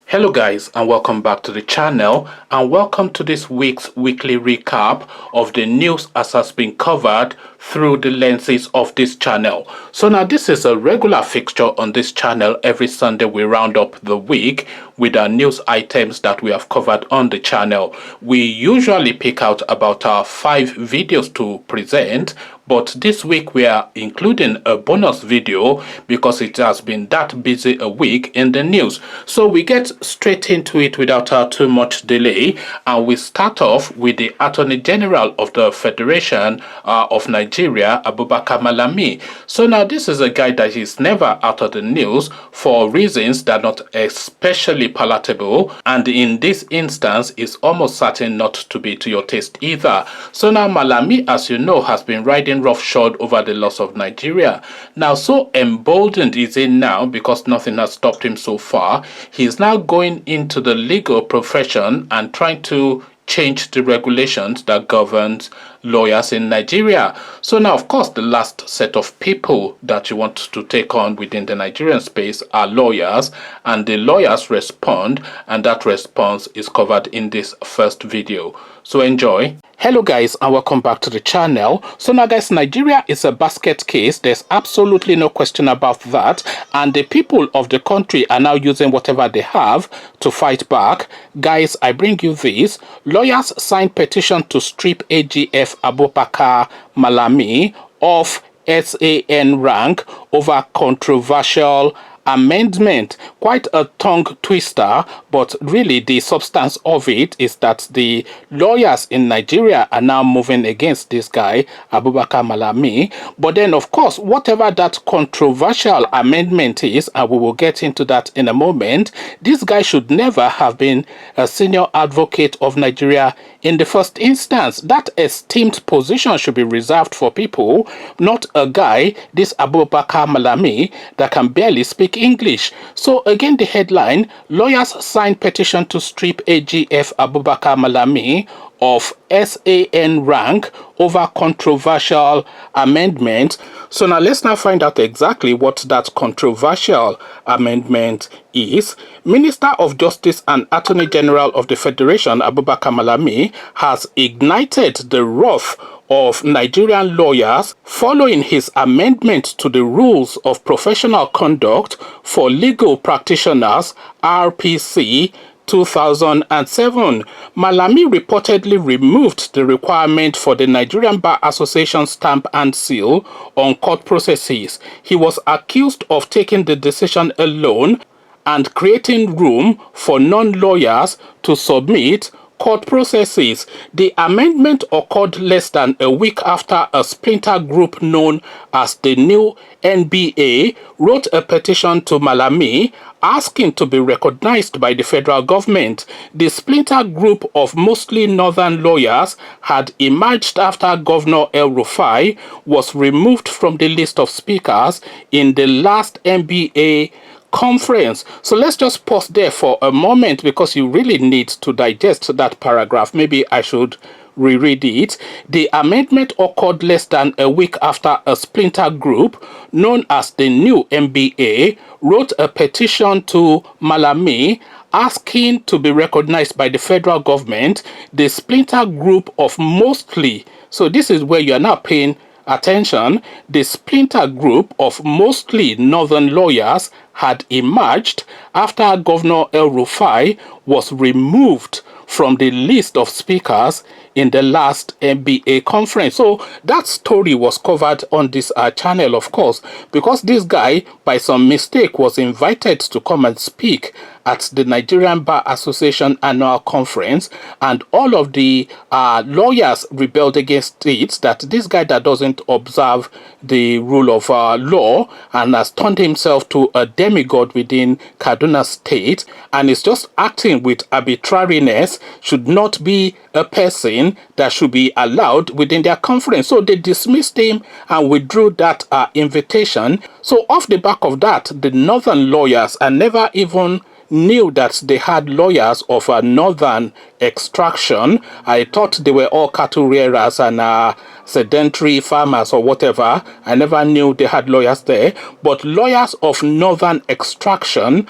Hello guys, and welcome back to the channel, and welcome to this week's weekly recap of the news as has been covered through the lenses of this channel. So now this is a regular fixture on this channel. Every Sunday we round up the week with our news items that we have covered on the channel. We usually pick out about 5 videos to present, but this week we are including a bonus video because it has been that busy a week in the news. So we get straight into it without too much delay, and we start off with the Attorney General of the Federation of Nigeria, Alcohol-Malami. So now this is a guy that is never out of the news for reasons that are not especially palatable, and in this instance is almost certain not to be to your taste either. So now Malami, as you know, has been riding roughshod over the loss of Nigeria. Now, so emboldened is he now because nothing has stopped him so far. He is now going into the legal profession and trying to change the regulations that governs lawyers in Nigeria. So now, of course, the last set of people that you want to take on within the Nigerian space are lawyers, and the lawyers respond, and that response is covered in this first video. So enjoy. Hello guys, and welcome back to the channel. So now guys, Nigeria is a basket case. There's absolutely no question about that, and the people of the country are now using whatever they have to fight back. Guys, I bring you this. Lawyers signed petition to strip AGF Alcohol-Malami of SAN rank over controversial amendment. Quite a tongue twister, but really the substance of it is that the lawyers in Nigeria are now moving against this guy Alcohol-Malami. But then, of course, whatever that controversial amendment is, and we will get into that in a moment, this guy should never have been a senior advocate of Nigeria in the first instance. That esteemed position should be reserved for people, not a guy, this Alcohol-Malami, that can barely speak English. So again, the headline: lawyers sign petition to strip AGF Alcohol-Malami of SAN rank over controversial amendment. So now let's find out exactly what that controversial amendment is. Minister of Justice and Attorney General of the Federation, Alcohol-Malami, has ignited the wrath of Nigerian lawyers following his amendment to the Rules of Professional Conduct for Legal Practitioners, RPC 2007. Malami reportedly removed the requirement for the Nigerian Bar Association stamp and seal on court processes. He was accused of taking the decision alone and creating room for non-lawyers to submit court processes. The amendment occurred less than a week after a splinter group known as the New NBA wrote a petition to Malami asking to be recognized by the federal government. The splinter group of mostly northern lawyers had emerged after Governor El-Rufai was removed from the list of speakers in the last NBA conference. So let's just pause there for a moment because you really need to digest that paragraph. Maybe I should reread it. The amendment occurred less than a week after a splinter group known as the New NBA wrote a petition to Malami asking to be recognized by the federal government. The splinter group of mostly, so this is where you are now paying attention, the splinter group of mostly northern lawyers had emerged after Governor El-Rufai was removed from the list of speakers in the last NBA conference. So that story was covered on this channel, of course, because this guy, by some mistake, was invited to come and speak at the Nigerian Bar Association annual conference, and all of the lawyers rebelled against it, that this guy that doesn't observe the rule of law and has turned himself to a demigod within Kaduna State and is just acting with arbitrariness should not be a person that should be allowed within their conference. So they dismissed him and withdrew that invitation. So off the back of that, the northern lawyers are never even knew that they had lawyers of a northern extraction. I thought they were all cattle rearers and sedentary farmers or whatever. I never knew they had lawyers there. But lawyers of northern extraction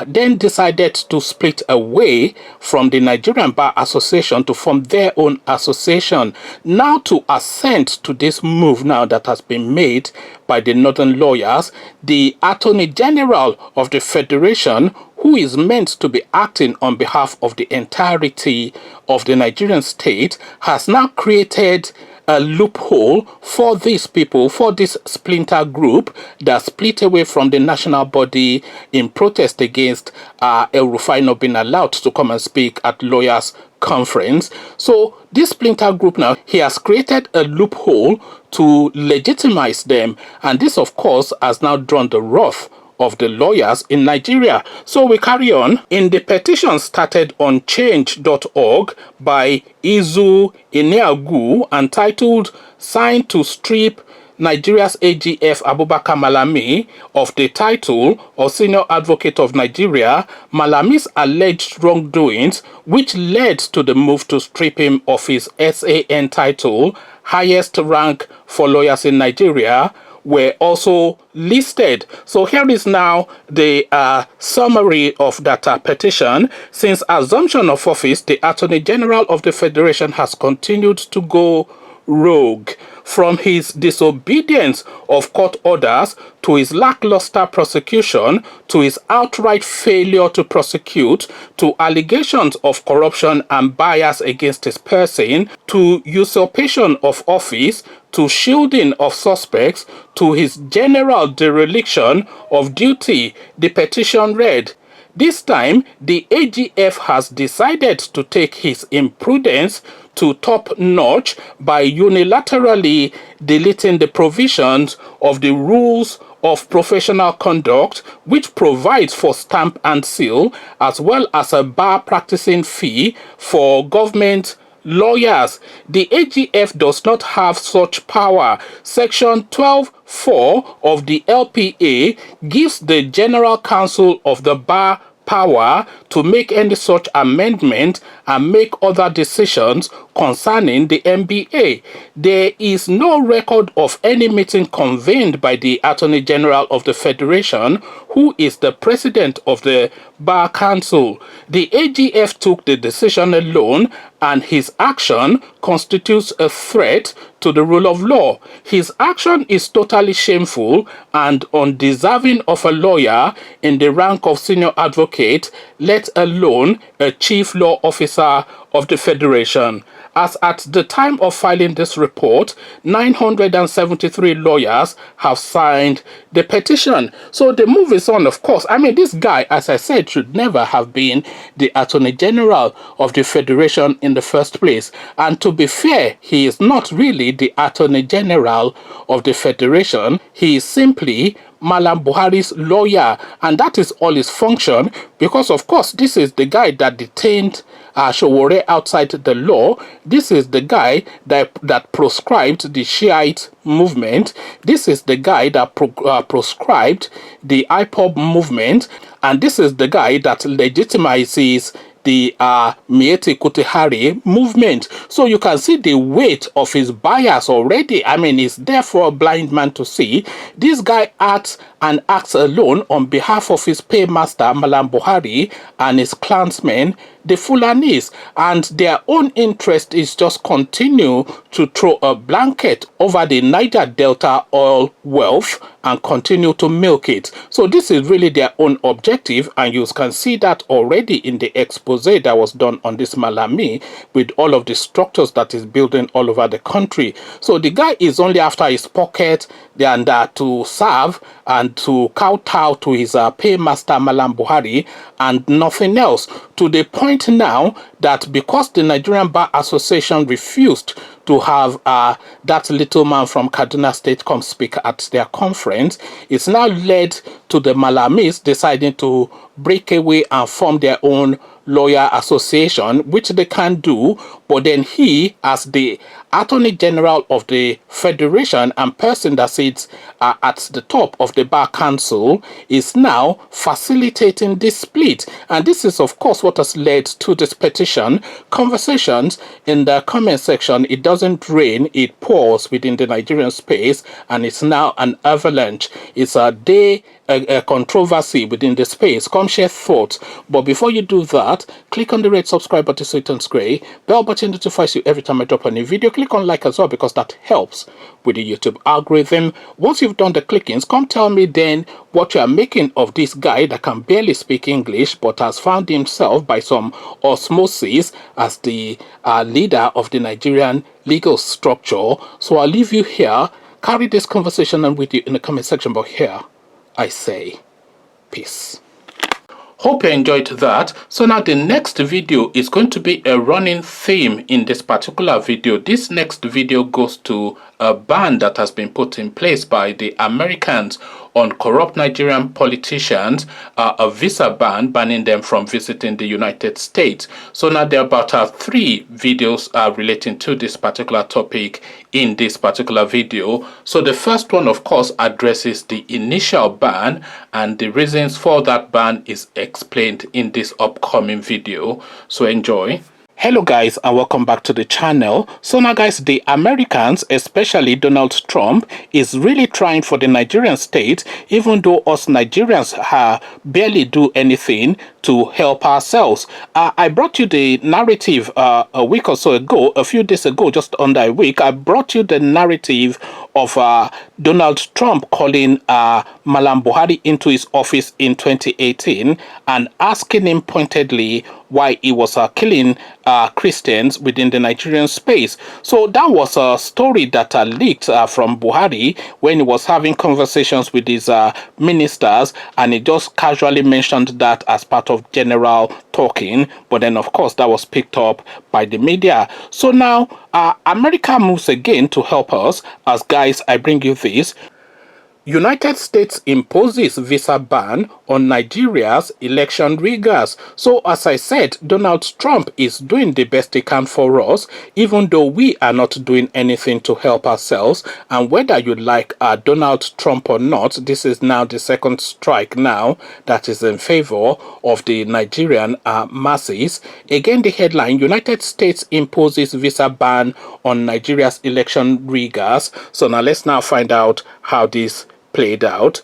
then decided to split away from the Nigerian Bar Association to form their own association. Now, to assent to this move now that has been made by the northern lawyers, the Attorney General of the Federation, who is meant to be acting on behalf of the entirety of the Nigerian state, has now created a loophole for these people, for this splinter group that split away from the national body in protest against El Rufai not being allowed to come and speak at lawyers' conference. So this splinter group now, he has created a loophole to legitimize them, and this of course has now drawn the wrath of the lawyers in Nigeria. So we carry on. In the petition started on change.org by Izu Ineagu, entitled "Signed to Strip Nigeria's AGF Abubakar Malami of the title of Senior Advocate of Nigeria, Malami's alleged wrongdoings, which led to the move to strip him of his SAN title, highest rank for lawyers in Nigeria, were also listed." So here is now the summary of that petition. Since assumption of office, the Attorney General of the Federation has continued to go rogue. From his disobedience of court orders to his lackluster prosecution to his outright failure to prosecute to allegations of corruption and bias against his person to usurpation of office to shielding of suspects to his general dereliction of duty, the petition read. This time, the AGF has decided to take his imprudence to top notch by unilaterally deleting the provisions of the rules of professional conduct, which provides for stamp and seal, as well as a bar practicing fee for government lawyers. The AGF does not have such power. Section 12(4) of the LPA gives the General Counsel of the Bar power to make any such amendment and make other decisions concerning the NBA. There is no record of any meeting convened by the Attorney General of the Federation, who is the president of the Bar Council. The AGF took the decision alone, and his action constitutes a threat to the rule of law. His action is totally shameful and undeserving of a lawyer in the rank of senior advocate, let alone a chief law officer of the Federation. As at the time of filing this report, 973 lawyers have signed the petition. So the move is on, of course. I mean, this guy, as I said, should never have been the Attorney General of the Federation in the first place. And to be fair, he is not really the Attorney General of the Federation. He is simply Malam Buhari's lawyer, and that is all his function, because of course this is the guy that detained Showore outside the law. This is the guy that proscribed the Shiite movement. This is the guy that proscribed the IPOB movement, and this is the guy that legitimizes the Miete Kutehari movement. So you can see the weight of his bias already. I mean, it's there for a blind man to see. This guy acts and acts alone on behalf of his paymaster, Malam Buhari, and his clansmen, the Fulanis, and their own interest is just continue to throw a blanket over the Niger Delta oil wealth and continue to milk it. So this is really their own objective, and you can see that already in the expose that was done on this Malami with all of the structures that is building all over the country. So the guy is only after his pocket and to serve and to kowtow to his paymaster Malam Buhari and nothing else, to the point now that because the Nigerian Bar Association refused to have that little man from Kaduna State come speak at their conference. It's now led to the Malamis deciding to break away and form their own lawyer association, which they can do. But then he, as the Attorney General of the Federation and person that sits at the top of the Bar Council, is now facilitating this split. And this is, of course, what has led to this petition. Conversations in the comment section, it doesn't rain, it pours within the Nigerian space, and it's now an avalanche. It's a day a controversy within the space. Come share thoughts. But before you do that, click on the red subscribe button so it turns gray. Bell button notifies you every time I drop a new video. Click on like as well because that helps with the YouTube algorithm. Once you've done the clickings, come tell me then what you are making of this guy that can barely speak English but has found himself by some osmosis as the leader of the Nigerian legal structure. So I'll leave you here. Carry this conversation on with you in the comment section, but here I say peace. Hope you enjoyed that. So now the next video is going to be a running theme in this particular video. This next video goes to a ban that has been put in place by the Americans on corrupt Nigerian politicians, a visa ban banning them from visiting the United States. So now there are about 3 videos relating to this particular topic in this particular video. So the first one, of course, addresses the initial ban, and the reasons for that ban is explained in this upcoming video. So enjoy. Hello guys, and welcome back to the channel. So now guys, the Americans, especially Donald Trump, is really trying for the Nigerian state, even though us Nigerians barely do anything to help ourselves. I brought you the narrative a week or so ago, a few days ago, just under a week. I brought you the narrative of Donald Trump calling Malam Buhari into his office in 2018 and asking him pointedly why he was killing Christians within the Nigerian space. So that was a story that leaked from Buhari when he was having conversations with his ministers, and he just casually mentioned that as part of general talking. But then, of course, that was picked up by the media. So now America moves again to help us. As guys, I bring you this. United States imposes visa ban on Nigeria's election riggers. So as I said, Donald Trump is doing the best he can for us, even though we are not doing anything to help ourselves. And whether you like Donald Trump or not, this is now the second strike now that is in favor of the Nigerian masses. Again, the headline, United States imposes visa ban on Nigeria's election riggers. So now let's now find out how this played out.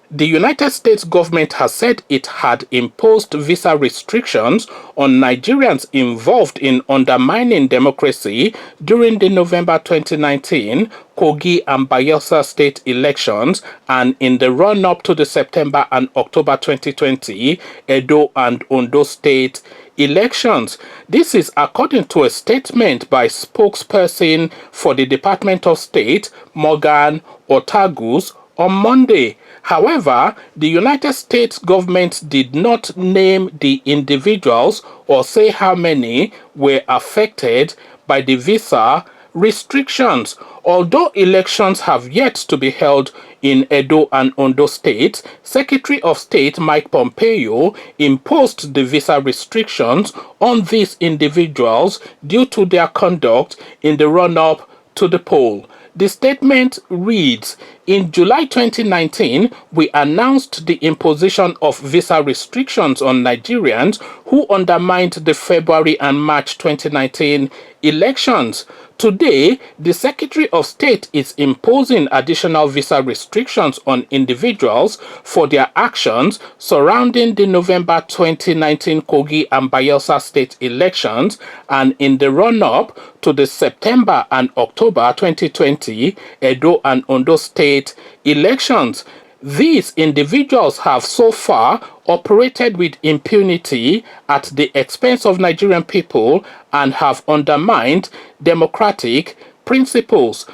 The United States government has said it had imposed visa restrictions on Nigerians involved in undermining democracy during the November 2019 Kogi and Bayelsa state elections and in the run-up to the September and October 2020 Edo and Ondo state elections. This is according to a statement by spokesperson for the Department of State, Morgan Otagus, on Monday. However, the United States government did not name the individuals or say how many were affected by the visa restrictions. Although elections have yet to be held in Edo and Ondo states, Secretary of State Mike Pompeo imposed the visa restrictions on these individuals due to their conduct in the run-up to the poll. The statement reads, in July 2019, we announced the imposition of visa restrictions on Nigerians who undermined the February and March 2019 elections. Today, the Secretary of State is imposing additional visa restrictions on individuals for their actions surrounding the November 2019 Kogi and Bayelsa state elections and in the run-up to the September and October 2020 Edo and Ondo state elections. These individuals have so far operated with impunity at the expense of Nigerian people and have undermined democratic principles.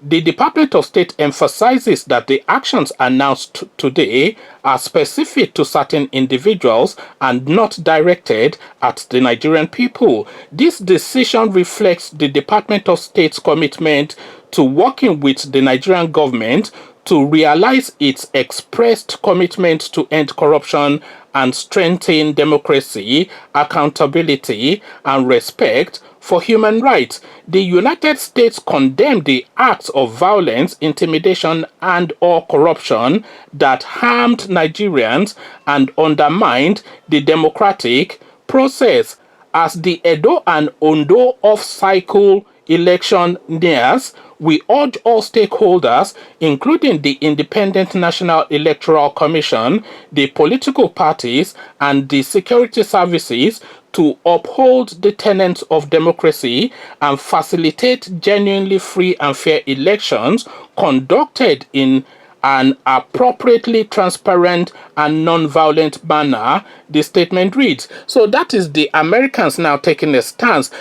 The Department of State emphasizes that the actions announced today are specific to certain individuals and not directed at the Nigerian people. This decision reflects the Department of State's commitment to working with the Nigerian government to realize its expressed commitment to end corruption and strengthen democracy, accountability, and respect for human rights. The United States condemned the acts of violence, intimidation, and/or corruption that harmed Nigerians and undermined the democratic process. As the Edo and Ondo off-cycle election nears, we urge all stakeholders, including the Independent National Electoral Commission, the political parties, and the security services to uphold the tenets of democracy and facilitate genuinely free and fair elections conducted in an appropriately transparent and non-violent manner, the statement reads. So that is the Americans now taking a stance.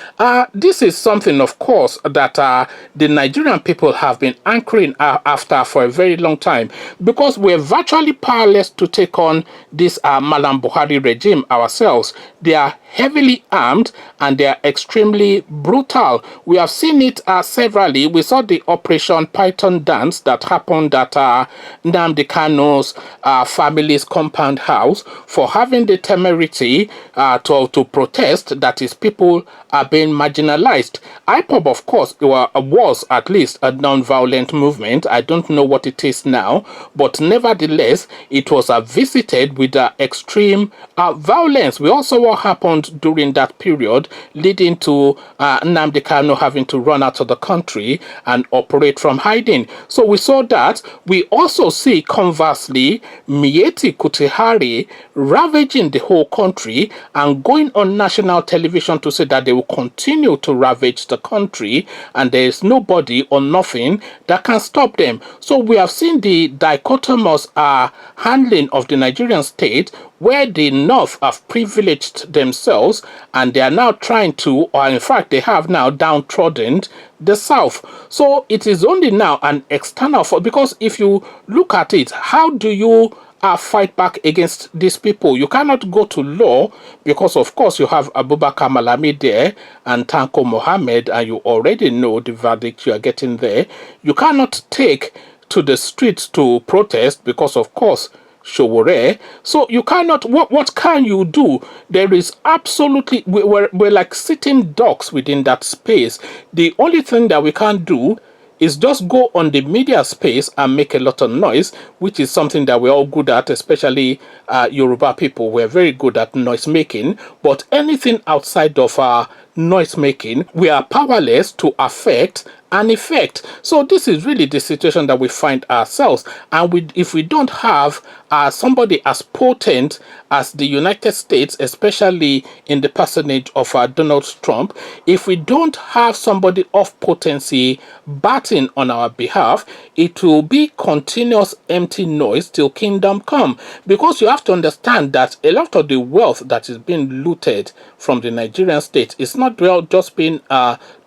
This is something, of course, that the Nigerian people have been anchoring after for a very long time, because we're virtually powerless to take on this Malam Buhari regime ourselves. They are heavily armed and they are extremely brutal. We have seen it severally. We saw the Operation Python dance that happened at Nnamdi Kanu's family's compound house for having the temerity to protest that his people are being marginalized. IPOB, of course, was at least a non-violent movement. I don't know what it is now, but nevertheless, it was visited with extreme violence. We also saw what happened during that period, leading to Nnamdi Kanu having to run out of the country and operate from hiding. So we saw that. We also see, conversely, Miyetti Kutihari ravaging the whole country and going on national television to say that they will continue to ravage the country and there is nobody or nothing that can stop them. So we have seen the dichotomous handling of the Nigerian state, where the North have privileged themselves and they are now trying to, or in fact they have now downtrodden the South. So it is only now an external force, because if you look at it, how do you fight back against these people? You cannot go to law, because of course you have Abubakar Malami there and Tanko Mohammed, and you already know the verdict you are getting there. You cannot take to the streets to protest, because of course Showore. So you cannot, what can you do? There is absolutely, we're like sitting ducks within that space. The only thing that we can do is just go on the media space and make a lot of noise, which is something that we're all good at, especially Yoruba people. We're very good at noise making, but anything outside of noise making, we are powerless to affect and effect. So this is really the situation that we find ourselves. And if we don't have somebody as potent as the United States, especially in the personage of Donald Trump, if we don't have somebody of potency batting on our behalf, it will be continuous empty noise till kingdom come. Because you have to understand that a lot of the wealth that is being looted from the Nigerian state is not just being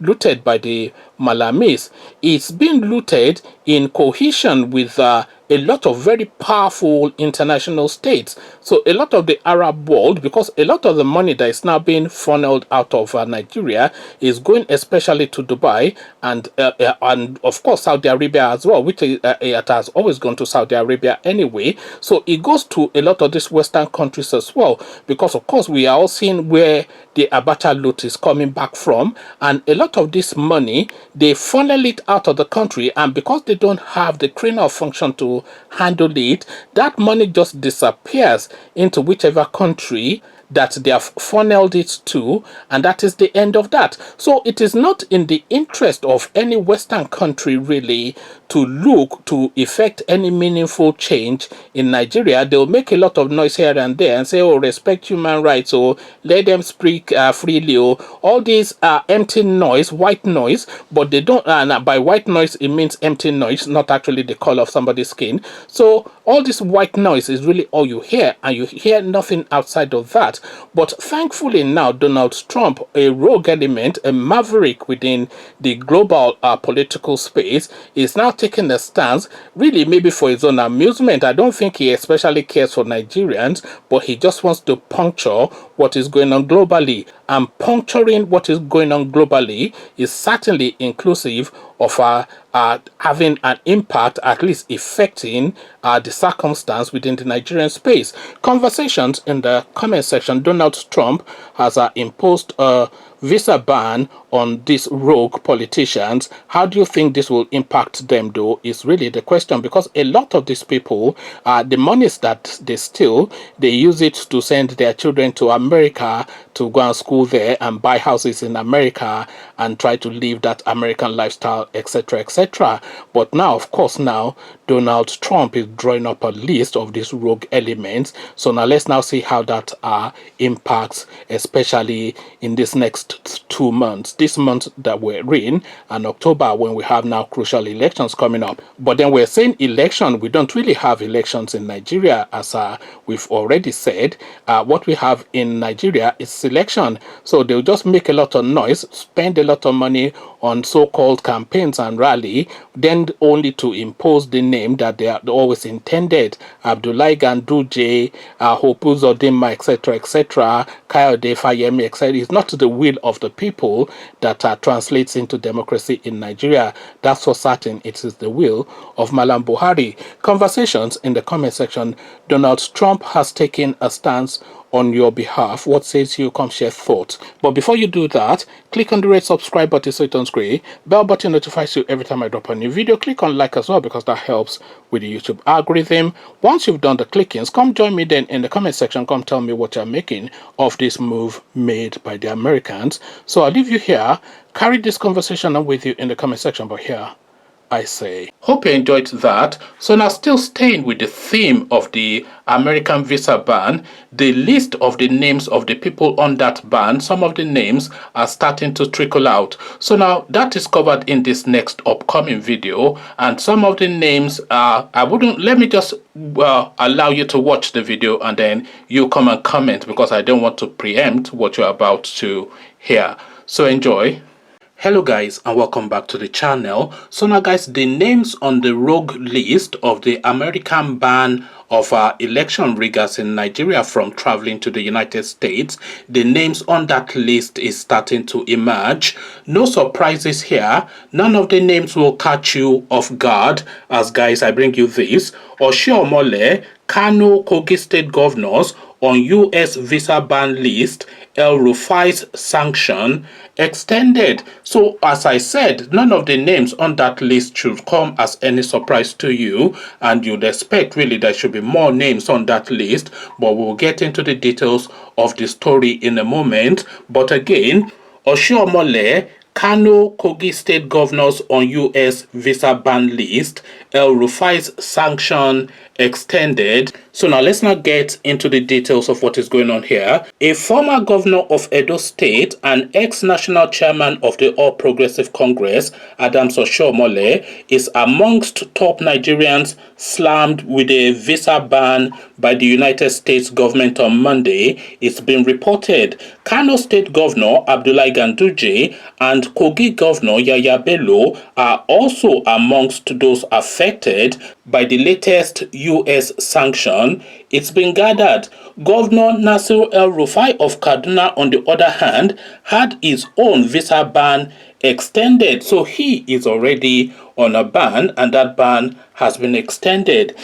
looted by the Malamis. It's being looted in cohesion with a lot of very powerful international states. So a lot of the Arab world, because a lot of the money that is now being funneled out of Nigeria is going especially to Dubai and of course Saudi Arabia as well, which it has always gone to Saudi Arabia anyway. So it goes to a lot of these Western countries as well, because of course we are all seeing where the Abacha loot is coming back from, and a lot of this money, they funnel it out of the country, and because they don't have the criminal function to handle it, that money just disappears into whichever country that they have funneled it to, and that is the end of that. So it is not in the interest of any Western country really to look to effect any meaningful change in Nigeria, they'll make a lot of noise here and there and say, oh, respect human rights, or let them speak freely, or all these are empty noise, white noise, but they don't, and by white noise, it means empty noise, not actually the color of somebody's skin. So all this white noise is really all you hear, and you hear nothing outside of that. But thankfully now, Donald Trump, a rogue element, a maverick within the global political space, is now taking a stance, really maybe for his own amusement. I don't think he especially cares for Nigerians, but he just wants to puncture what is going on globally. And puncturing what is going on globally is certainly inclusive of having an impact, at least affecting the circumstance within the Nigerian space. Conversations in the comment section. Donald Trump has imposed a visa ban on these rogue politicians. How do you think this will impact them, though, is really the question, because a lot of these people, the monies that they steal, they use it to send their children to America to go and school there and buy houses in America and try to live that American lifestyle, etc., etc. But now, of course, now Donald Trump is drawing up a list of these rogue elements. So now let's now see how that impacts, especially in this next 2 months. This month that we're in, and October, when we have now crucial elections coming up. But then we're saying election, we don't really have elections in Nigeria, as we've already said. What we have in Nigeria is selection. So they'll just make a lot of noise, spend a lot of money on so-called campaigns and rally, then only to impose the name that they are always intended. Abdullahi Ganduje, Hope Uzodinma, etc., etc., Kayode Fayemi, etc. It's not the will of the people that translates into democracy in Nigeria. That's for certain. It is the will of Malam Buhari. Conversations in the comment section. Donald Trump has taken a stance on your behalf. What says you? Come share thoughts. But before you do that, click on the red subscribe button so it turns gray. Bell button notifies you every time I drop a new video. Click on like as well, because that helps with the YouTube algorithm. Once you've done the clickings, come join me then in the comment section. Come tell me what you're making of this move made by the Americans. So I'll leave you here. Carry this conversation on with you in the comment section. But here I say, hope you enjoyed that. So now, still staying with the theme of the American visa ban, the list of the names of the people on that ban, some of the names are starting to trickle out. So now that is covered in this next upcoming video, and some of the names let me just allow you to watch the video and then you come and comment, because I don't want to preempt what you're about to hear. So enjoy. Hello guys, and welcome back to the channel. So now guys, the names on the rogue list of the American ban of election riggers in Nigeria from traveling to the United States, the names on that list is starting to emerge. No surprises here. None of the names will catch you off guard, as guys, I bring you this. Oshiomhole, Kano, Kogi state governors on US visa ban list, El Rufai's sanction extended. So as I said, none of the names on that list should come as any surprise to you, and you'd expect really there should be more names on that list, but we'll get into the details of the story in a moment. But again, Oshiomhole, Kano, Kogi state governors on US visa ban list, El Rufai's sanction extended. So now let's not get into the details of what is going on here. A former governor of Edo State and ex-national chairman of the All Progressive Congress, Adams Oshiomhole, is amongst top Nigerians slammed with a visa ban by the United States government on Monday. It's been reported Kano State Governor Abdullahi Ganduje and Kogi Governor Yaya Bello are also amongst those affected by the latest U.S. sanction. It's been gathered Governor Nasir El-Rufai of Kaduna, on the other hand, had his own visa ban extended. So he is already on a ban, and that ban has been extended.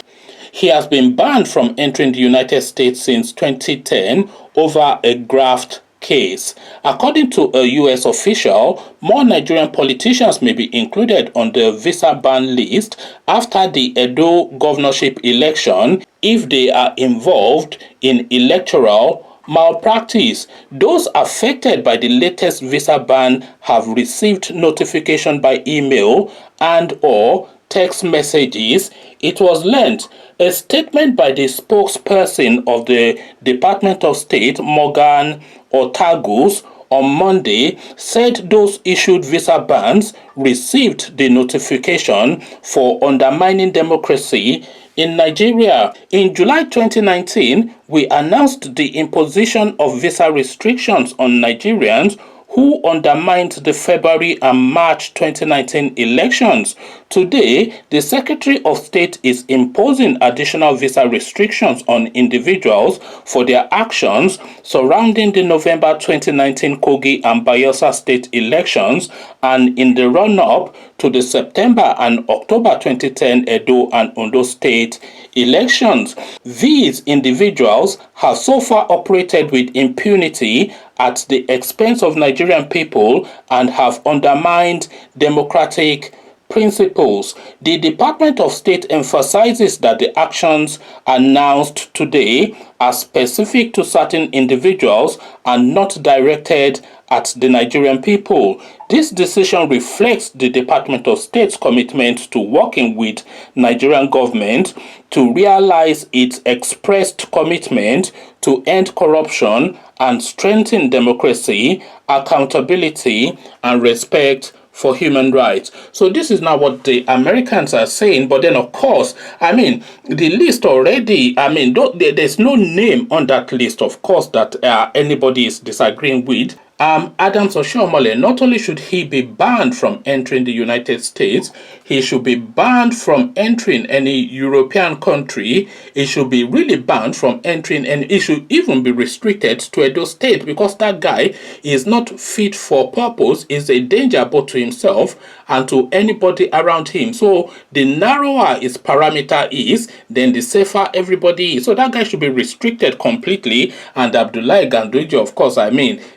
He has been banned from entering the United States since 2010 over a graft case. According to a U.S. official, more Nigerian politicians may be included on the visa ban list after the Edo governorship election if they are involved in electoral malpractice. Those affected by the latest visa ban have received notification by email and or text messages, it was learned. A statement by the spokesperson of the Department of State, Morgan Ortagus, on Monday said those issued visa bans received the notification for undermining democracy in Nigeria. In July 2019, we announced the imposition of visa restrictions on Nigerians who undermined the February and March 2019 elections. Today, the Secretary of State is imposing additional visa restrictions on individuals for their actions surrounding the November 2019 Kogi and Bayelsa state elections and in the run-up to the September and October 2010 Edo and Ondo state elections. These individuals have so far operated with impunity at the expense of Nigerian people and have undermined democratic principles. The Department of State emphasizes that the actions announced today are specific to certain individuals and not directed at the Nigerian people. This decision reflects the Department of State's commitment to working with Nigerian government to realize its expressed commitment to end corruption and strengthen democracy, accountability, and respect for human rights. So this is now what the Americans are saying. But then, of course, the list already, there's no name on that list, of course, that anybody is disagreeing with. Adams Oshiomhole, not only should he be banned from entering the United States, he should be banned from entering any European country. He should be really banned from entering, and he should even be restricted to Edo State, because that guy is not fit for purpose, is a danger both to himself and to anybody around him. So the narrower his parameter is, then the safer everybody is. So that guy should be restricted completely. And Abdullahi Ganduje, of course,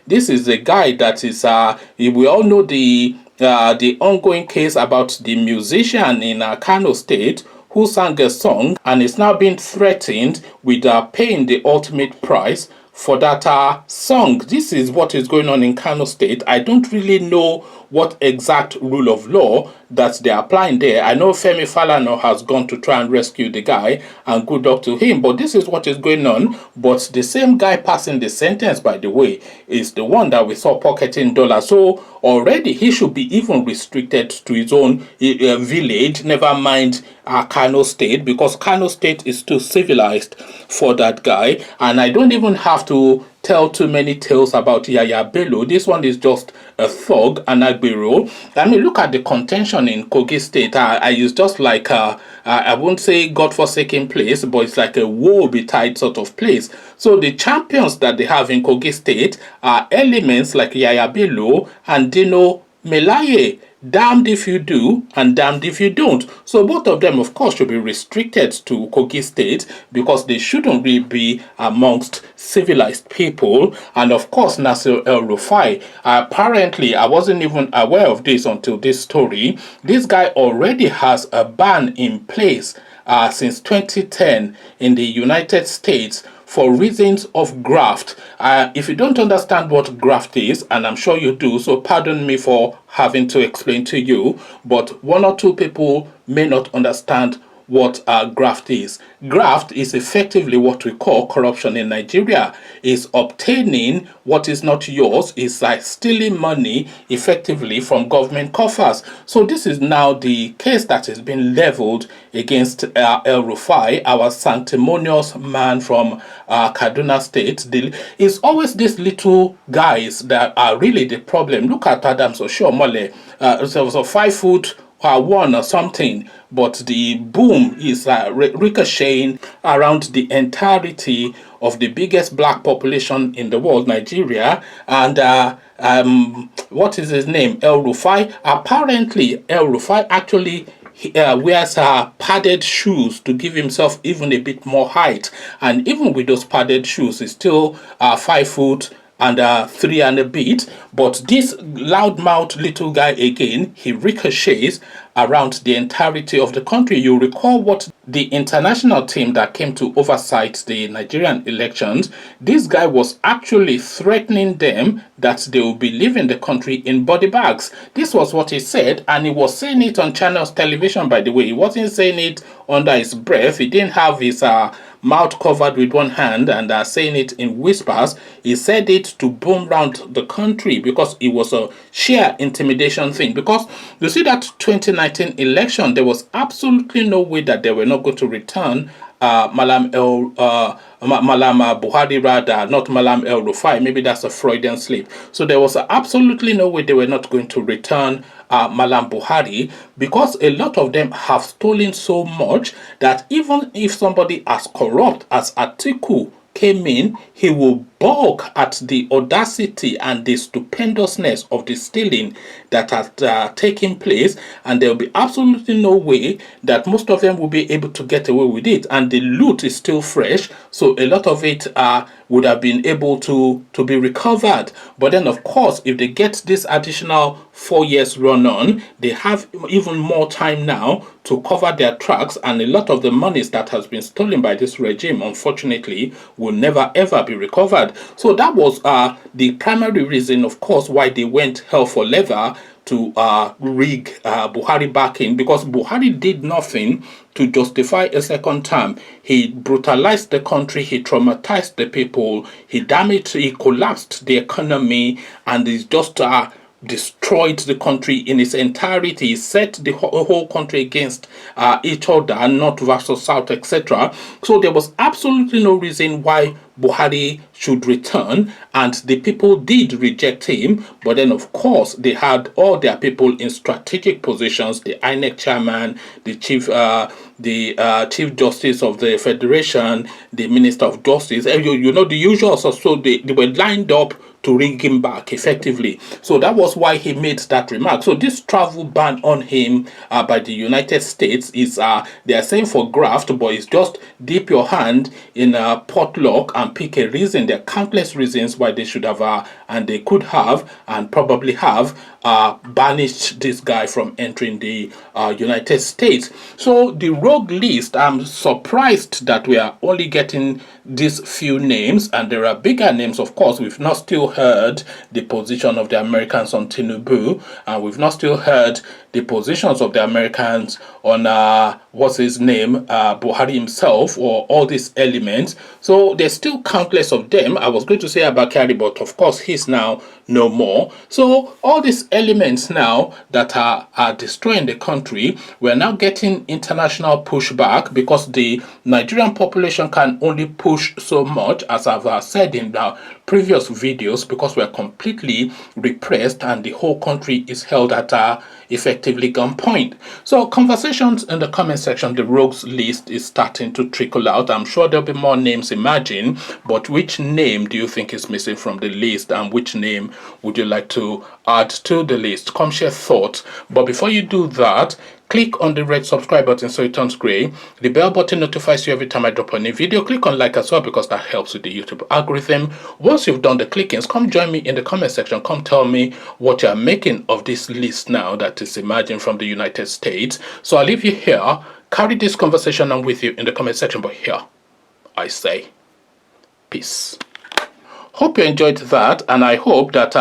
this is a guy that is we all know the ongoing case about the musician in Kano State who sang a song and is now being threatened with paying the ultimate price for that song. This is what is going on in Kano State. I don't really know what exact rule of law that they're applying there. I know Femi Falana has gone to try and rescue the guy, and good luck to him, but this is what is going on. But the same guy passing the sentence, by the way, is the one that we saw pocketing dollars. So already he should be even restricted to his own village, never mind Kano State, because Kano State is too civilized for that guy. And I don't even have to tell too many tales about Yaya Bello. This one is just a thug, an agbero. Look at the contention in Kogi State. I use just like I won't say godforsaken place, but it's like a woe-betide sort of place. So the champions that they have in Kogi State are elements like Yaya Bello and Dino Melaye. Damned if you do and damned if you don't. So both of them, of course, should be restricted to Kogi State because they shouldn't really be amongst civilized people. And of course, Nasir El-Rufai, apparently, I wasn't even aware of this until this story. This guy already has a ban in place since 2010 in the United States for reasons of graft. If you don't understand what graft is, and I'm sure you do, so pardon me for having to explain to you, but one or two people may not understand what graft is. Graft is effectively what we call corruption in Nigeria. Is obtaining what is not yours. Is like stealing money effectively from government coffers. So this is now the case that has been leveled against El-Rufai, our sanctimonious man from Kaduna State. It's always these little guys that are really the problem. Look at Adams Oshiomhole. So 5 foot one or something, but the boom is ricocheting around the entirety of the biggest black population in the world, Nigeria. And what is his name? El-Rufai. Apparently, El-Rufai actually wears padded shoes to give himself even a bit more height, and even with those padded shoes, he's still 5 foot and 3 and a bit. But this loudmouth little guy again, he ricochets around the entirety of the country. You recall what the international team that came to oversight the Nigerian elections, this guy was actually threatening them that they will be leaving the country in body bags. This was what he said, and he was saying it on Channels television, by the way. He wasn't saying it under his breath. He didn't have his mouth covered with one hand and saying it in whispers. He said it to boom round the country because it was a sheer intimidation thing. Because you see that 2019 election, there was absolutely no way that they were not going to return Malam Buhari, rather, not Malam El Rufai. Maybe that's a Freudian slip. So there was absolutely no way they were not going to return Malam Buhari, because a lot of them have stolen so much that even if somebody as corrupt as Atiku came in, he will balk at the audacity and the stupendousness of the stealing that has taken place, and there will be absolutely no way that most of them will be able to get away with it. And the loot is still fresh, so a lot of it would have been able to be recovered. But then, of course, if they get this additional 4 years run on, they have even more time now to cover their tracks, and a lot of the monies that has been stolen by this regime, unfortunately, will never ever be recovered. So that was the primary reason, of course, why they went hell for leather to rig Buhari back in, because Buhari did nothing to justify a second term. He brutalized the country, he traumatized the people, he damaged, he collapsed the economy, and he's just destroyed the country in its entirety. He set the whole country against each other, north versus south, etc. So there was absolutely no reason why Buhari should return, and the people did reject him. But then, of course, they had all their people in strategic positions: the INEC chairman, the chief justice of the federation, the minister of justice. You know the usual. So they were lined up to ring him back effectively. So that was why he made that remark. So this travel ban on him by the United States is they are saying for graft, but it's just dip your hand in a potluck and pick a reason. There are countless reasons why they should have and they could have and probably have banished this guy from entering the United States. So the rogue list, I'm surprised that we are only getting these few names, and there are bigger names. Of course, we've not still heard the position of the Americans on Tinubu, and we've not still heard the positions of the Americans on what's his name, Buhari himself, or all these elements. So there's still countless of them. I was going to say Abakari, but of course he's now no more. So all these elements now that are destroying the country, we're now getting international pushback, because the Nigerian population can only push so much, as I've said in the previous videos, because we're completely repressed and the whole country is held at effectively gunpoint. So conversations in the comment section, the rogues list is starting to trickle out. I'm sure there'll be more names emerging, but which name do you think is missing from the list, and which name would you like to add to the list? Come share thoughts. But before you do that, click on the red subscribe button so it turns gray. The bell button notifies you every time I drop a new video. Click on like as well, because that helps with the YouTube algorithm. Once you've done the clickings, come join me in the comment section. Come tell me what you're making of this list now that is emerging from the United States. So I'll leave you here. Carry this conversation on with you in the comment section. But here, I say peace. Hope you enjoyed that, and I hope that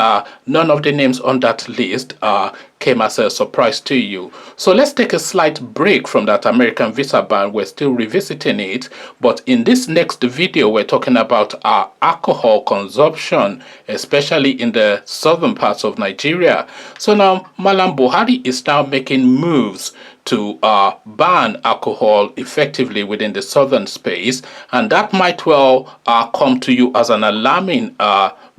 none of the names on that list came as a surprise to you. So let's take a slight break from that American visa ban. We're still revisiting it, but in this next video, we're talking about our alcohol consumption, especially in the southern parts of Nigeria. So now, Malam Buhari is now making moves to ban alcohol effectively within the southern space, and that might well come to you as an alarming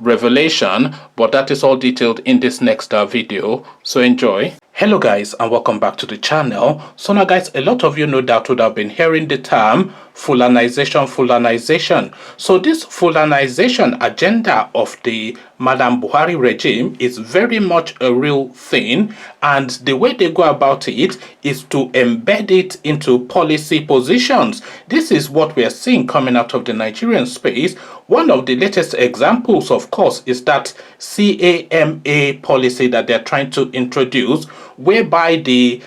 revelation, but that is all detailed in this next video, so enjoy. Hello guys, and welcome back to the channel. So now guys, a lot of you no doubt would have been hearing the term Fulanization. So this Fulanization agenda of the Madam Buhari regime is very much a real thing, and the way they go about it is to embed it into policy positions. This is what we are seeing coming out of the Nigerian space. One of the latest examples, of course, is that CAMA policy that they're trying to introduce, whereby the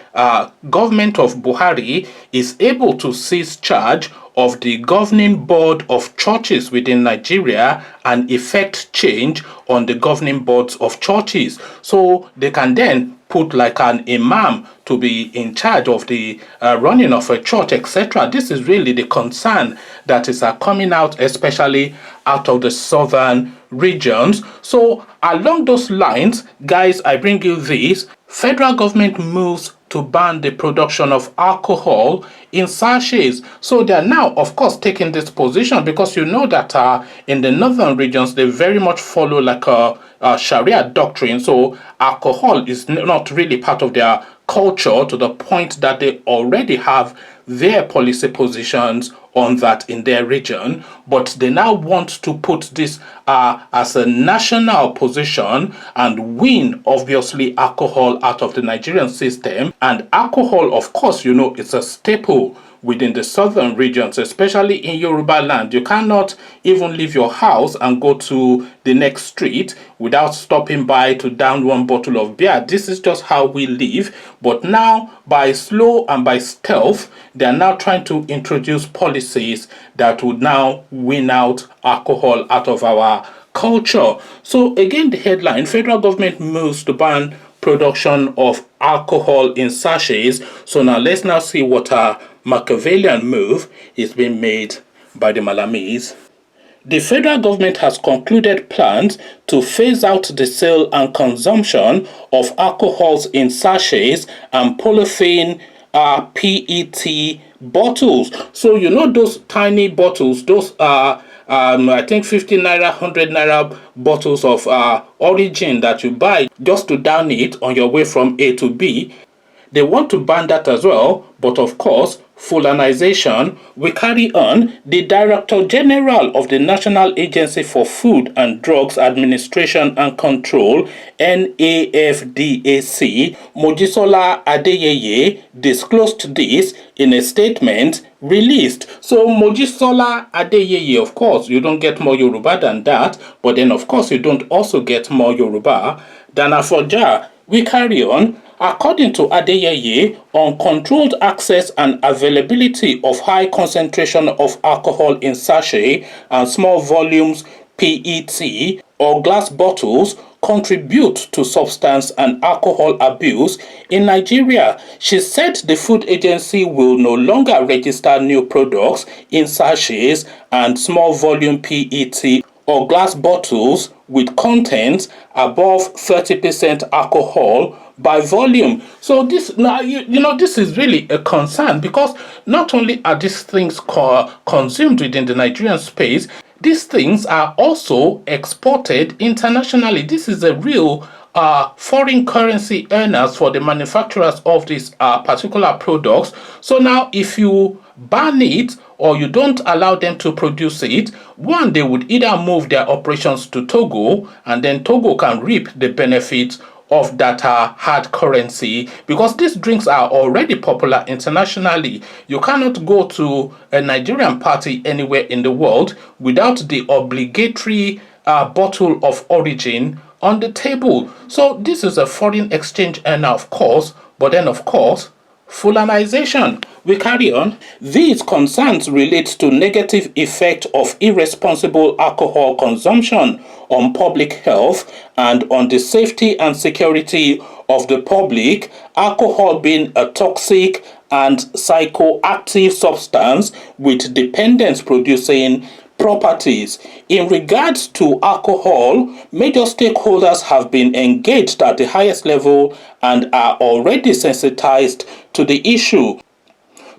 government of Buhari is able to seize charge of the governing board of churches within Nigeria and effect change on the governing boards of churches. So they can then put like an imam to be in charge of the running of a church, etc. This is really the concern that is coming out, especially out of the southern regions. So along those lines, guys, I bring you this. Federal government moves to ban the production of alcohol in sachets. So they are now, of course, taking this position because you know that in the northern regions, they very much follow like a Sharia doctrine. So alcohol is not really part of their culture, to the point that they already have their policy positions on that in their region, but they now want to put this as a national position and win, obviously, alcohol out of the Nigerian system. And alcohol, of course, you know, it's a staple within the southern regions, especially in Yoruba land. You cannot even leave your house and go to the next street without stopping by to down one bottle of beer. This is just how we live. But now, by slow and by stealth, they are now trying to introduce policies that would now win out alcohol out of our culture. So again, the headline: federal government moves to ban production of alcohol in sachets. So now let's now see what Machiavellian move is being made by the Malamis. The federal government has concluded plans to phase out the sale and consumption of alcohols in sachets and polythene PET bottles. So you know those tiny bottles, those I think 50 naira, 100 naira bottles of origin that you buy just to down it on your way from A to B. They want to ban that as well, but of course, Fulanization will carry on. The Director General of the National Agency for Food and Drugs Administration and Control, NAFDAC, Mojisola Adeyeye, disclosed this in a statement released. So Mojisola Adeyeye, of course, you don't get more Yoruba than that, but then of course you don't also get more Yoruba than Afoja. We carry on. According to Adeyeye, uncontrolled access and availability of high concentration of alcohol in sachet and small volumes PET or glass bottles contribute to substance and alcohol abuse in Nigeria. She said the food agency will no longer register new products in sachets and small volume PET or glass bottles with contents above 30% alcohol by volume. So this now you know this is really a concern, because not only are these things consumed within the Nigerian space, these things are also exported internationally. This is a real foreign currency earners for the manufacturers of these particular products. So now if you ban it or you don't allow them to produce it, one, they would either move their operations to Togo, and then Togo can reap the benefits of that hard currency, because these drinks are already popular internationally. You cannot go to a Nigerian party anywhere in the world without the obligatory bottle of origin on the table. So this is a foreign exchange earner, of course, but then of course, Fulanization. We carry on. These concerns relate to negative effect of irresponsible alcohol consumption on public health and on the safety and security of the public, alcohol being a toxic and psychoactive substance with dependence producing properties. In regards to alcohol, major stakeholders have been engaged at the highest level and are already sensitized to the issue.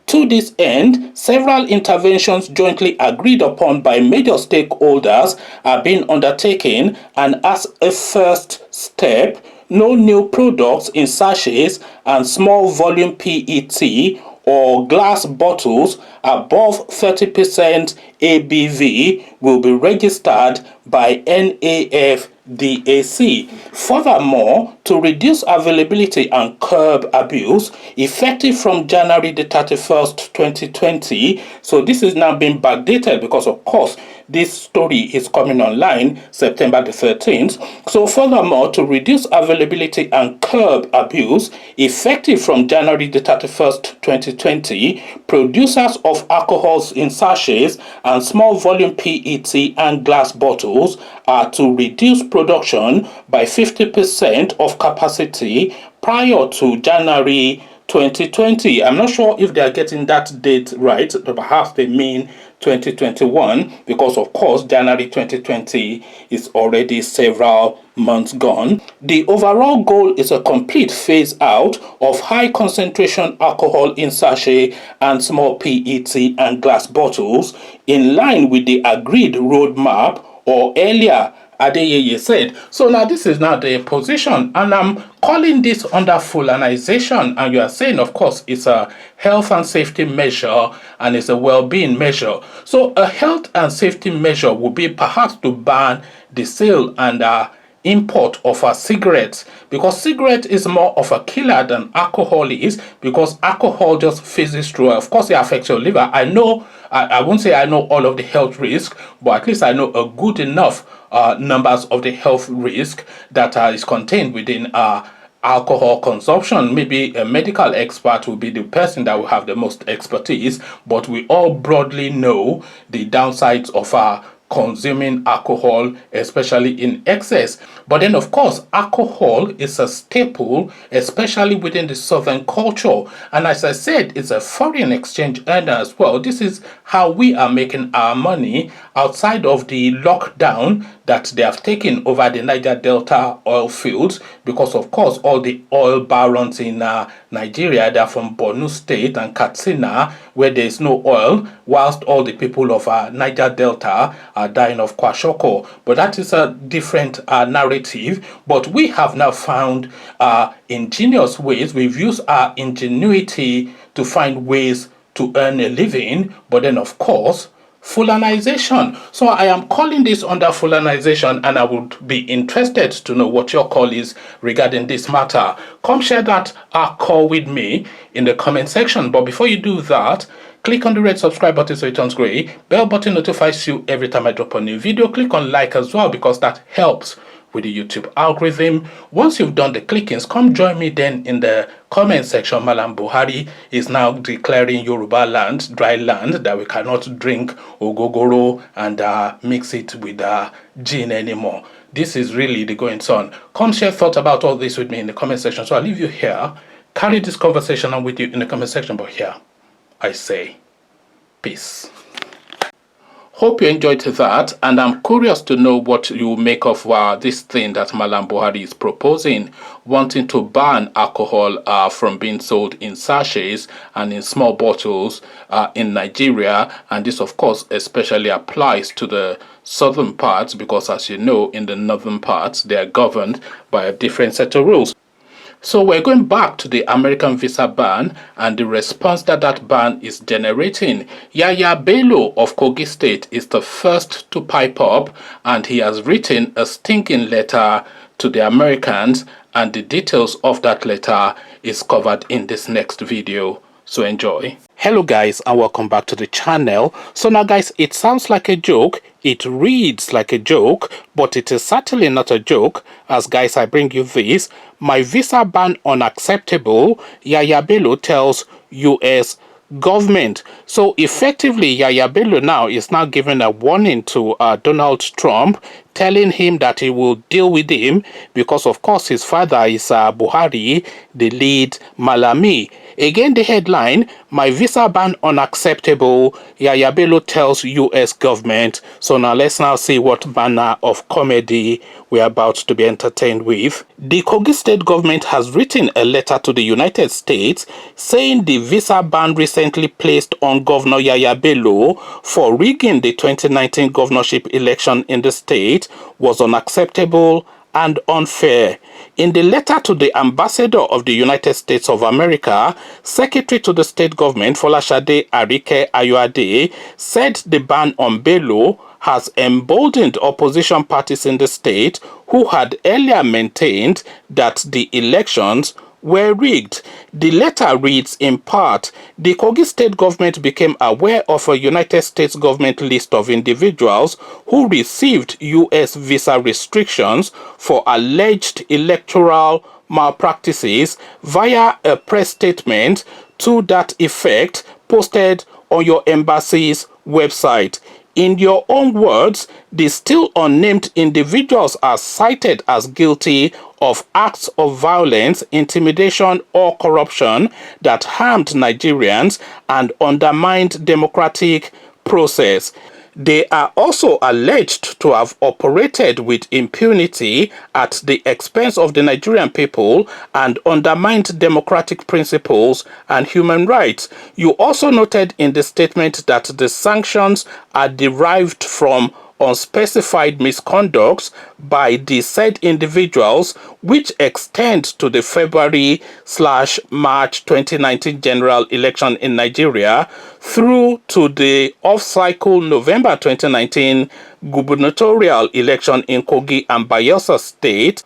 To this end, several interventions jointly agreed upon by major stakeholders are being undertaken, and as a first step, no new products in sachets and small volume PET or glass bottles above 30% ABV will be registered by NAFDAC. Furthermore, to reduce availability and curb abuse, effective from January the 31st, 2020, so this is now being backdated because, of course, this story is coming online September the 13th. So furthermore, to reduce availability and curb abuse, effective from January the 31st, 2020, producers of alcohols in sachets and small volume PET and glass bottles are to reduce production by 50% of capacity prior to January 2020. I'm not sure if they are getting that date right, but perhaps they mean 2021, because of course January 2020 is already several months gone. The overall goal is a complete phase out of high concentration alcohol in sachet and small PET and glass bottles, in line with the agreed roadmap, or earlier Adeyeye said. So now this is now the position, and I'm calling this under fulanization, and you are saying, of course, it's a health and safety measure and it's a well-being measure. So a health and safety measure would be perhaps to ban the sale and import of cigarettes, because cigarette is more of a killer than alcohol is, because alcohol just fizzes through. Of course, it affects your liver. I know, I won't say I know all of the health risk, but at least I know a good enough numbers of the health risk that is contained within alcohol consumption. Maybe a medical expert will be the person that will have the most expertise, but we all broadly know the downsides of consuming alcohol, especially in excess. But then, of course, alcohol is a staple, especially within the Southern culture. And as I said, it's a foreign exchange earner as well. This is how we are making our money outside of the lockdown that they have taken over the Niger Delta oil fields, because, of course, all the oil barons in Nigeria, they're from Borno State and Katsina, where there is no oil, whilst all the people of Niger Delta are dying of kwashiorkor. But that is a different narrative. But we have now found ingenious ways. We've used our ingenuity to find ways to earn a living. But then, of course, fulanization. So I am calling this under fulanization, and I would be interested to know what your call is regarding this matter. Come share that call with me in the comment section. But before you do that, click on the red subscribe button so it turns gray. Bell button notifies you every time I drop a new video. Click on like as well, because that helps with the YouTube algorithm. Once you've done the clickings, come join me then in the comment section. Malam Buhari is now declaring Yoruba land dry land, that we cannot drink ogogoro and mix it with gin anymore. This is really the goings on. Come share thoughts about all this with me in the comment section. So I'll leave you here. Carry this conversation on with you in the comment section. But here I say peace. Hope you enjoyed that, and I'm curious to know what you make of this thing that Malam Buhari is proposing, wanting to ban alcohol from being sold in sachets and in small bottles in Nigeria. And this, of course, especially applies to the southern parts, because, as you know, in the northern parts, they are governed by a different set of rules. So we're going back to the American visa ban and the response that that ban is generating. Yaya Bello of Kogi State is the first to pipe up, and he has written a stinking letter to the Americans, and the details of that letter is covered in this next video. So enjoy. Hello guys, and welcome back to the channel. So now guys, it sounds like a joke, it reads like a joke, but it is certainly not a joke, as guys, I bring you this. My visa ban unacceptable, Yaya Bello tells US government. So effectively, Yaya Bello now is now giving a warning to Donald Trump, telling him that he will deal with him, because of course his father is Buhari, the lead Malami. Again, the headline, my visa ban unacceptable, Yaya Bello tells US government. So now let's now see what banner of comedy we're about to be entertained with. The Kogi State government has written a letter to the United States saying the visa ban recently placed on Governor Yaya Bello for rigging the 2019 governorship election in the state was unacceptable and unfair. In the letter to the Ambassador of the United States of America, Secretary to the State Government Folashade Arike Ayoade said the ban on Bello has emboldened opposition parties in the state who had earlier maintained that the elections were rigged. The letter reads in part, the Kogi state government became aware of a United States government list of individuals who received U.S. visa restrictions for alleged electoral malpractices via a press statement to that effect posted on your embassy's website. In your own words, the still unnamed individuals are cited as guilty of acts of violence, intimidation, or corruption that harmed Nigerians and undermined democratic process. They are also alleged to have operated with impunity at the expense of the Nigerian people and undermined democratic principles and human rights. You also noted in the statement that the sanctions are derived from unspecified misconducts by the said individuals, which extend to the February/March 2019 general election in Nigeria through to the off-cycle November 2019 gubernatorial election in Kogi and Bayelsa State,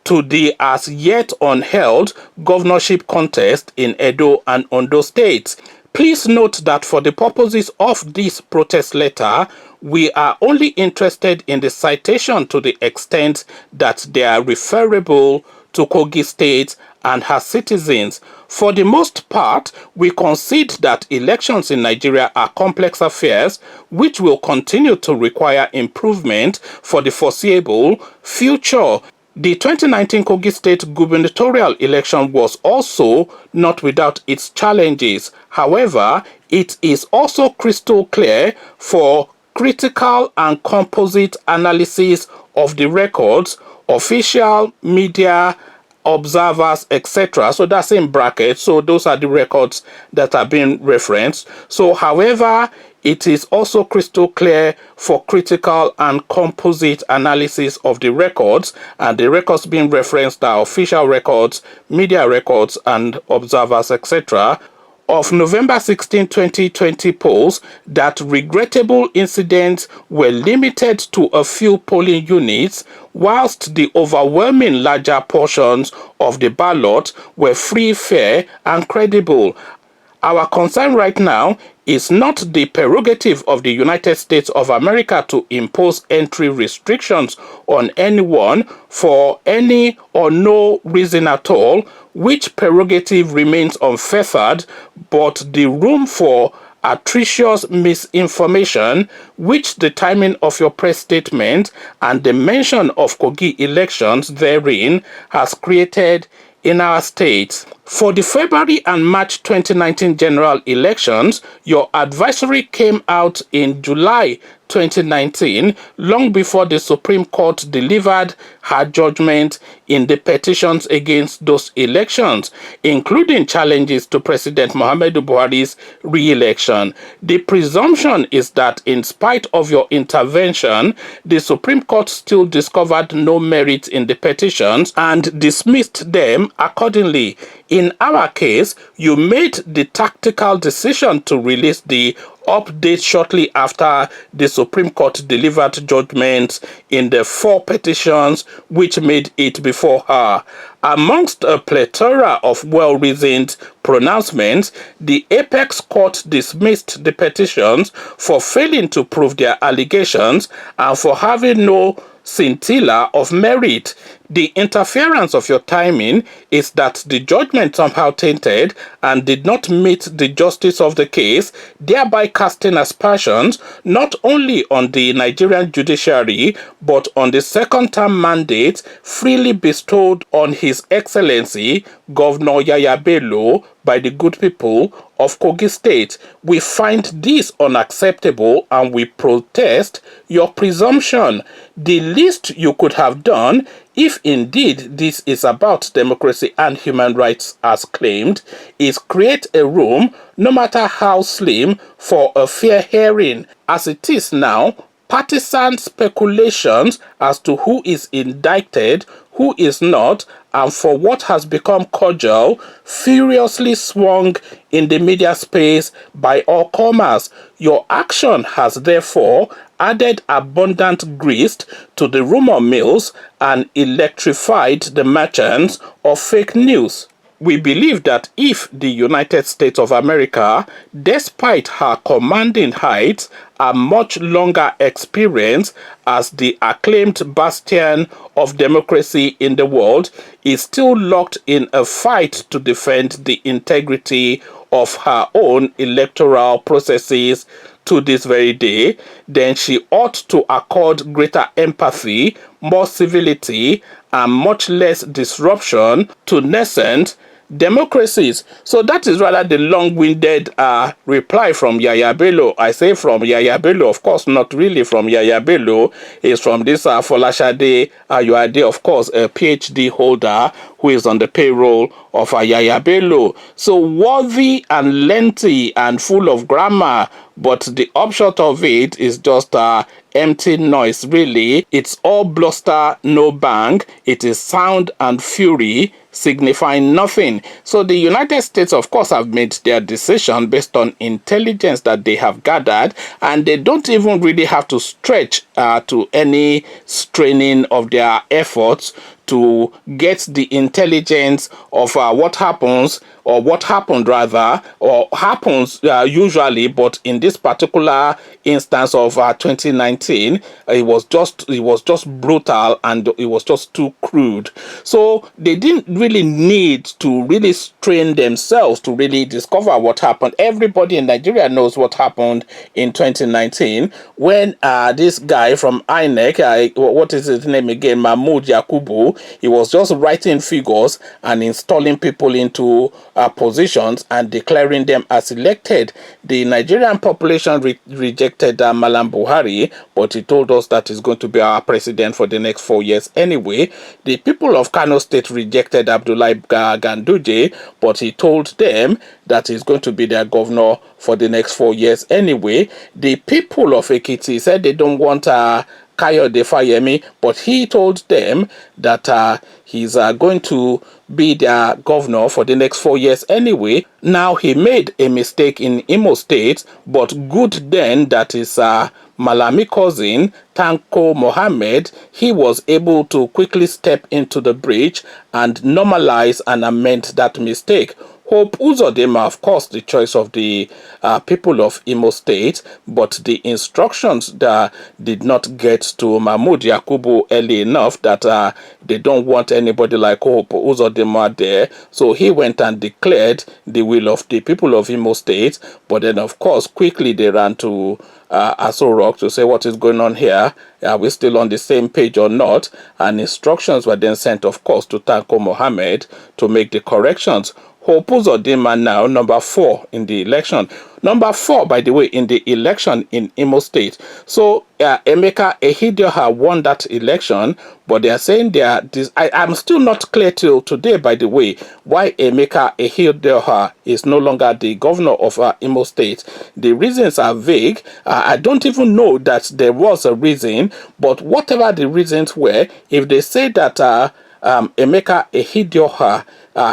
to the as yet unheld governorship contest in Edo and Ondo states. Please note that for the purposes of this protest letter, we are only interested in the citation to the extent that they are referable to Kogi State and her citizens. For the most part, we concede that elections in Nigeria are complex affairs which will continue to require improvement for the foreseeable future. The 2019 Kogi State gubernatorial election was also not without its challenges. However, it is also crystal clear for critical and composite analysis of the records, official media, observers, etc. So that's in brackets. So those are the records that are being referenced. So however, it is also crystal clear for critical and composite analysis of the records, and the records being referenced are official records, media records, and observers, etc. of November 16, 2020 polls that regrettable incidents were limited to a few polling units, whilst the overwhelming larger portions of the ballot were free, fair, and credible. Our concern right now is not the prerogative of the United States of America to impose entry restrictions on anyone for any or no reason at all, which prerogative remains unfettered, but the room for atrocious misinformation, which the timing of your press statement and the mention of Kogi elections therein has created in our state. For the February and March 2019 general elections, your advisory came out in July 2019, long before the Supreme Court delivered her judgment in the petitions against those elections, including challenges to President Muhammadu Buhari's re-election. The presumption is that in spite of your intervention, the Supreme Court still discovered no merit in the petitions and dismissed them accordingly. In our case, you made the tactical decision to release the update shortly after the Supreme Court delivered judgments in the 4 petitions which made it before her. Amongst a plethora of well-reasoned pronouncements, the Apex Court dismissed the petitions for failing to prove their allegations and for having no scintilla of merit. The interference of your timing is that the judgment somehow tainted and did not meet the justice of the case, thereby casting aspersions not only on the Nigerian judiciary but on the second-term mandate freely bestowed on His Excellency Governor Yaya Bello by the good people of Kogi State. We find this unacceptable and we protest your presumption. The least you could have done, if indeed this is about democracy and human rights as claimed, is create a room, no matter how slim, for a fair hearing. As it is now, Partisan speculations as to who is indicted, who is not, and for what has become cordial, furiously swung in the media space by all comers. Your action has therefore added abundant grease to the rumor mills and electrified the merchants of fake news. We believe that if the United States of America, despite her commanding height and much longer experience as the acclaimed bastion of democracy in the world, is still locked in a fight to defend the integrity of her own electoral processes to this very day, then she ought to accord greater empathy, more civility, and much less disruption to nascent democracies. So that is rather the long-winded reply from Yaya Bello. I say from Yaya Bello, of course, not really from Yaya Bello. It's from this Folashade Ayuade, of course, a PhD holder who is on the payroll of Yaya Bello. So worthy and lengthy and full of grammar, but the upshot of it is just empty noise, really. It's all bluster, no bang. It is sound and fury, signifying nothing. So the United States, of course, have made their decision based on intelligence that they have gathered, and they don't even really have to stretch to any straining of their efforts to get the intelligence of what happens, or what happened rather, or happens usually, but in this particular instance of 2019, it was just brutal, and it was just too crude. So they didn't really need to really strain themselves to really discover what happened. Everybody in Nigeria knows what happened in 2019 when this guy from INEC, what is his name again, Mahmoud Yakubu, he was just writing figures and installing people into positions and declaring them as elected. The Nigerian population rejected Malam Buhari, but he told us that he's going to be our president for the next 4 years anyway. The people of Kano State rejected Abdullahi Ganduje, but he told them that he's going to be their governor for the next 4 years anyway. The people of Ekiti said they don't want Kayode Fayemi, but he told them that he's going to be their governor for the next 4 years anyway. Now, he made a mistake in Imo State, but good then that is Malami cousin, Tanko Mohammed, he was able to quickly step into the breach and normalize and amend that mistake. Hope Uzodinma, of course, the choice of the people of Imo State, but the instructions that did not get to Mahmoud Yakubu early enough that they don't want anybody like Hope Uzodinma there. So he went and declared the will of the people of Imo State, but then, of course, quickly they ran to Aso Rock to say what is going on here. Are we still on the same page or not? And instructions were then sent, of course, to Tanko Mohammed to make the corrections. Hope Uzodinma now number 4 in the election. Number 4, by the way, in the election in Imo State. So Emeka Ehidioha won that election, but they are saying they are I'm still not clear till today, by the way, why Emeka Ehidioha is no longer the governor of Imo State. The reasons are vague. I don't even know that there was a reason, but whatever the reasons were, if they say that Emeka Ehidioha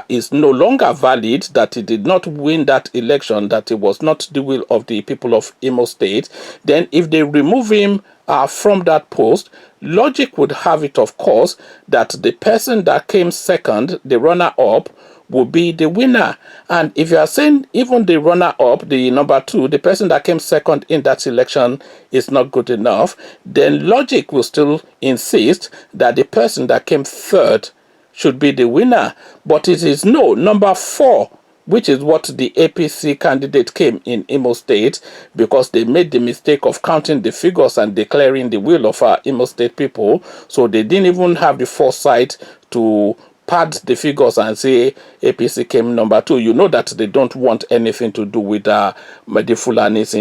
is no longer valid, that he did not win that election, that it was not the will of the people of Imo State, then if they remove him from that post, logic would have it, of course, that the person that came second, the runner-up, will be the winner. And if you are saying even the runner-up, the number 2, the person that came second in that election is not good enough, then logic will still insist that the person that came third should be the winner. But it is no, number 4, which is what the APC candidate came in Imo State, because they made the mistake of counting the figures and declaring the will of our Imo State people. So they didn't even have the foresight to pad the figures and say APC came number 2. You know that they don't want anything to do with the Fulanis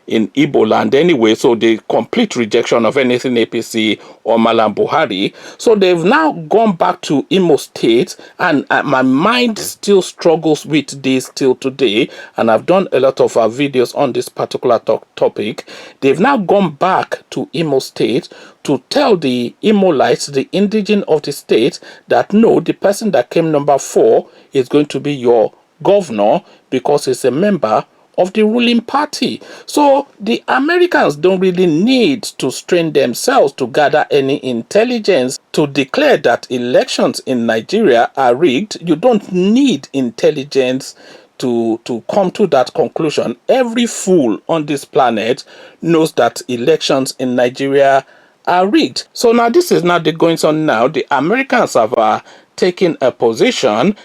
in Igbo land anyway, so the complete rejection of anything APC or Malam Buhari. So they've now gone back to Imo State, and my mind still struggles with this till today, and I've done a lot of videos on this particular topic. They've now gone back to Imo State to tell the Imolites, the indigenous of the state, that no, the person that came number 4 is going to be your governor because he's a member of the ruling party. So the Americans don't really need to strain themselves to gather any intelligence to declare that elections in Nigeria are rigged. You don't need intelligence to come to that conclusion. Every fool on this planet knows that elections in Nigeria are rigged. So now this is now the goings on now. The Americans have taken a position.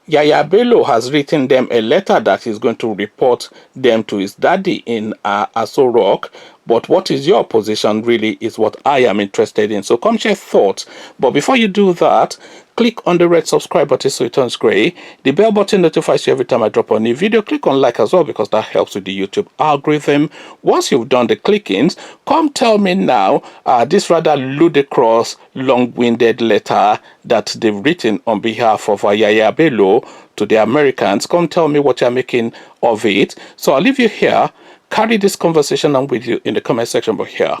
Yaya Bello has written them a letter that he's going to report them to his daddy in Aso Rock. But what is your position really is what I am interested in. So come share thoughts. But before you do that, click on the red subscribe button so it turns gray. The bell button notifies you every time I drop a new video. Click on like as well because that helps with the YouTube algorithm. Once you've done the clickings, come tell me now this rather ludicrous, long-winded letter that they've written on behalf of Yaya Bello to the Americans. Come tell me what you're making of it. So I'll leave you here. Carry this conversation on with you in the comment section, but here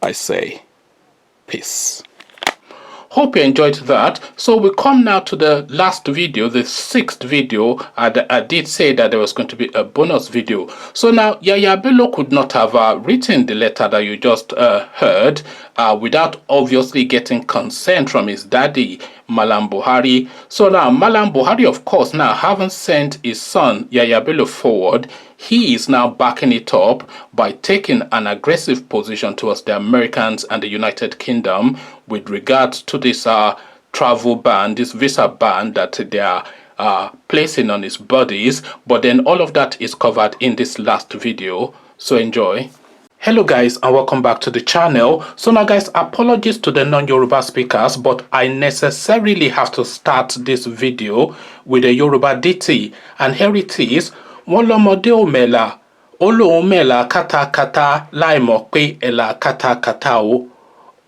I say peace. Hope you enjoyed that. So we come now to the last video, the 6th video. I did say that there was going to be a bonus video. So now Yaya Bello could not have written the letter that you just heard without obviously getting consent from his daddy, Malam Buhari. So now Malam Buhari, of course, now having sent his son Yaya Bello forward, he is now backing it up by taking an aggressive position towards the Americans and the United Kingdom with regards to this travel ban, this visa ban that they are placing on his bodies. But then all of that is covered in this last video, so enjoy. Hello guys, and welcome back to the channel. So now guys, apologies to the non-Yoruba speakers, but I necessarily have to start this video with a Yoruba ditty, and here it is. Wolomode omela, olo omela kata kata, laimo pe ela kata kata o,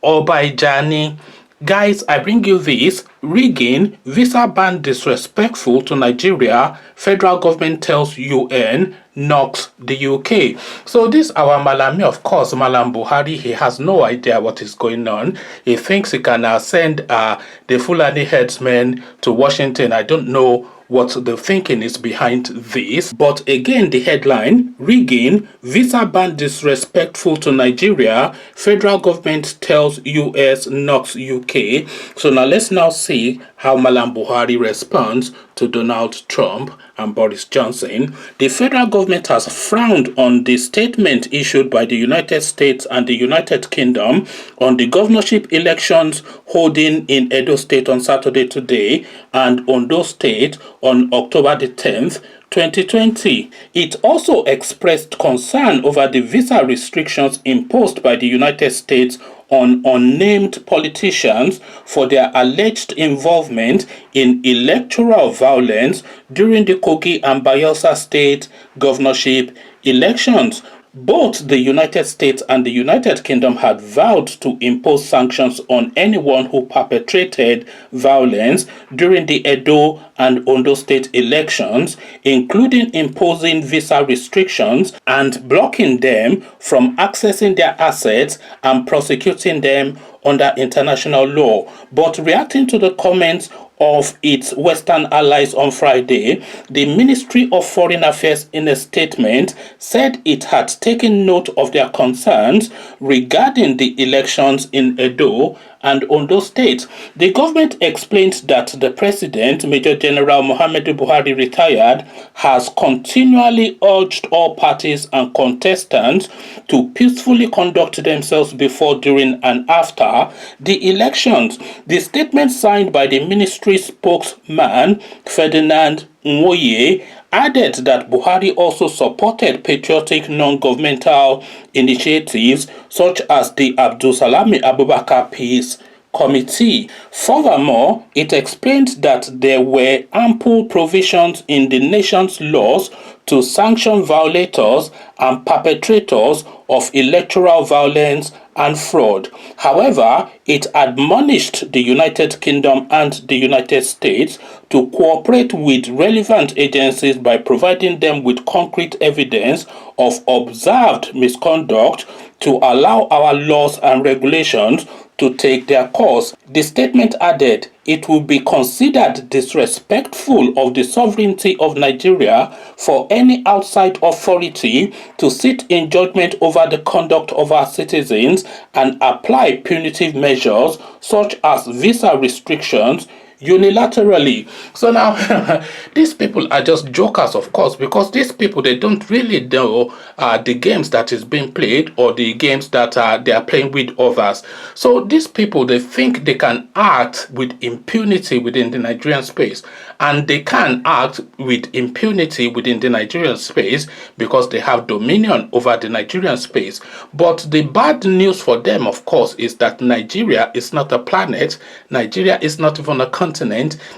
oba ijani. Guys, I bring you this. Rigging, visa ban disrespectful to Nigeria, federal government tells UN, knocks the UK. So this our Malami, of course, Malam Buhari, he has no idea what is going on. He thinks he can send the Fulani headsmen to Washington. I don't know what the thinking is behind this. But again, the headline, rigging, visa ban disrespectful to Nigeria, federal government tells US, knocks UK. So now let's now see how Malam Buhari responds to Donald Trump and Boris Johnson. The federal government has frowned on the statement issued by the United States and the United Kingdom on the governorship elections holding in Edo State on Saturday today and Ondo State on October the 10th, 2020. It also expressed concern over the visa restrictions imposed by the United States on unnamed politicians for their alleged involvement in electoral violence during the Kogi and Bayelsa state governorship elections. Both the United States and the United Kingdom had vowed to impose sanctions on anyone who perpetrated violence during the Edo and Ondo state elections, including imposing visa restrictions and blocking them from accessing their assets and prosecuting them under international law. But reacting to the comments of its Western allies on Friday, the Ministry of Foreign Affairs in a statement said it had taken note of their concerns regarding the elections in Edo and Ondo State. The government explained that the President, Major General Muhammadu Buhari retired, has continually urged all parties and contestants to peacefully conduct themselves before, during, and after the elections. The statement signed by the ministry spokesman, Ferdinand Nwoye, added that Buhari also supported patriotic non-governmental initiatives such as the Abdulsalami Abubakar Peace committee. Furthermore, it explained that there were ample provisions in the nation's laws to sanction violators and perpetrators of electoral violence and fraud. However, it admonished the United Kingdom and the United States to cooperate with relevant agencies by providing them with concrete evidence of observed misconduct to allow our laws and regulations to take their course. The statement added, it will be considered disrespectful of the sovereignty of Nigeria for any outside authority to sit in judgment over the conduct of our citizens and apply punitive measures such as visa restrictions unilaterally. So now these people are just jokers, of course, because these people, they don't really know the games that is being played or the games that they are playing with others. So these people, they think they can act with impunity within the Nigerian space, and they can act with impunity within the Nigerian space because they have dominion over the Nigerian space. But the bad news for them, of course, is that Nigeria is not a planet. Nigeria is not even a continent.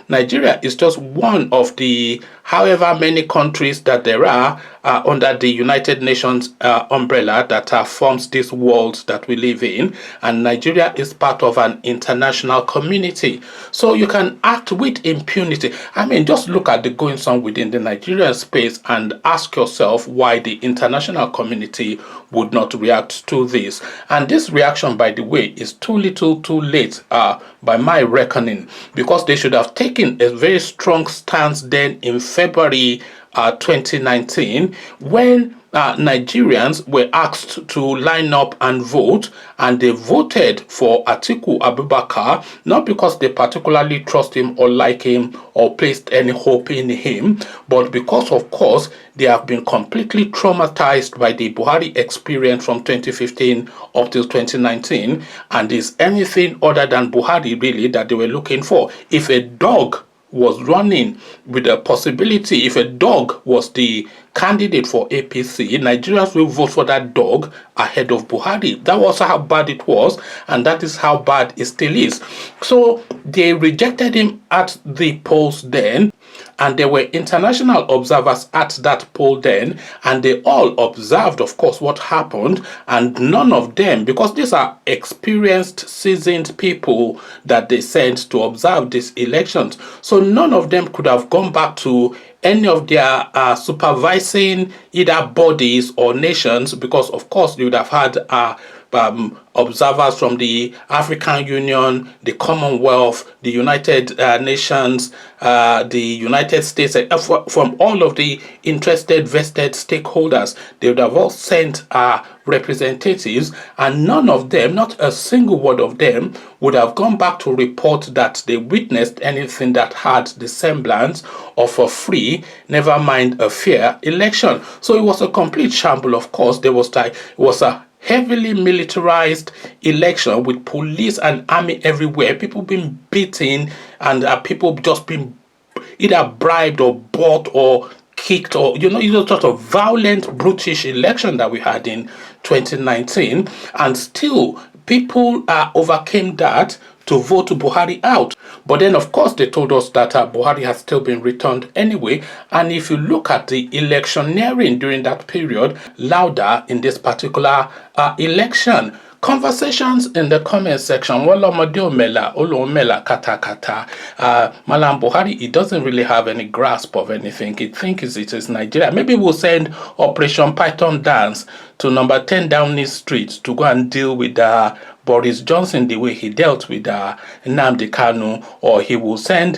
Nigeria is just one of the however many countries that there are under the United Nations umbrella that forms this world that we live in, and Nigeria is part of an international community. So you can act with impunity. I mean, just look at the goings on within the Nigerian space and ask yourself why the international community would not react to this. And this reaction, by the way, is too little too late by my reckoning, because they should have taken a very strong stance then in February 2019 when Nigerians were asked to line up and vote, and they voted for Atiku Abubakar, not because they particularly trust him or like him or placed any hope in him, but because, of course, they have been completely traumatized by the Buhari experience from 2015 up till 2019, and is anything other than Buhari really that they were looking for. If a dog was running with a possibility, if a dog was the candidate for APC, Nigerians will vote for that dog ahead of Buhari. That was how bad it was, and that is how bad it still is. So they rejected him at the polls then, and there were international observers at that poll then, and they all observed, of course, what happened, and none of them, because these are experienced, seasoned people that they sent to observe these elections, so none of them could have gone back to any of their supervising either bodies or nations, because of course they would have had observers from the African Union, the Commonwealth, the United Nations, the United States, from all of the interested, vested stakeholders. They would have all sent representatives, and none of them, not a single word of them, would have gone back to report that they witnessed anything that had the semblance of a free, never mind a fair election. So it was a complete shamble, of course. It was a heavily militarized election with police and army everywhere, people being beaten, and people just being either bribed or bought or kicked, or sort of violent, brutish election that we had in 2019, and still people overcame that to vote Buhari out. But then, of course, they told us that Buhari has still been returned anyway. And if you look at the electioneering during that period, louder in this particular election. Conversations in the comment section. Malam Buhari, he doesn't really have any grasp of anything. He thinks it is Nigeria. Maybe we'll send Operation Python Dance to number 10 Downing Street to go and deal with Boris Johnson the way he dealt with Nnamdi Kanu, or he will send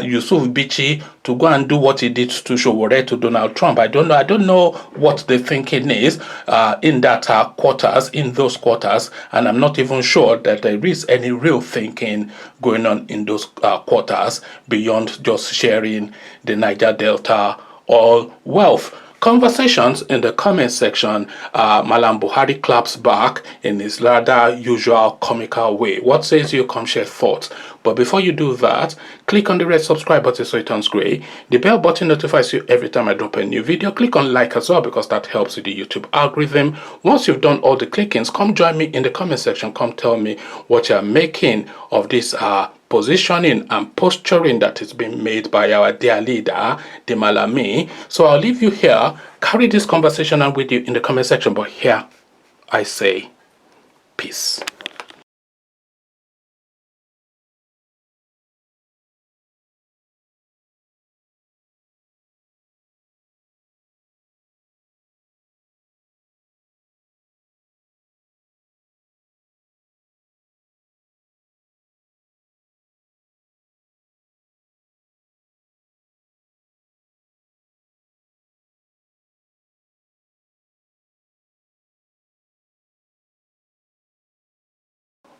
Yusuf Bichi to go and do what he did to Sowore to Donald Trump. I don't know what the thinking is in that quarters, in those quarters, and I'm not even sure that there is any real thinking going on in those quarters beyond just sharing the Niger Delta oil wealth. Conversations in the comment section. Malam Buhari claps back in his rather usual comical way. What says you? Come share thoughts. But before you do that, click on the red subscribe button so it turns gray. The bell button notifies you every time I drop a new video. Click on like as well because that helps with the YouTube algorithm. Once you've done all the clickings, come join me in the comment section. Come tell me what you're making of this positioning and posturing that is being made by our dear leader, the Malami. So I'll leave you here. Carry this conversation on with you in the comment section. But here, I say, peace.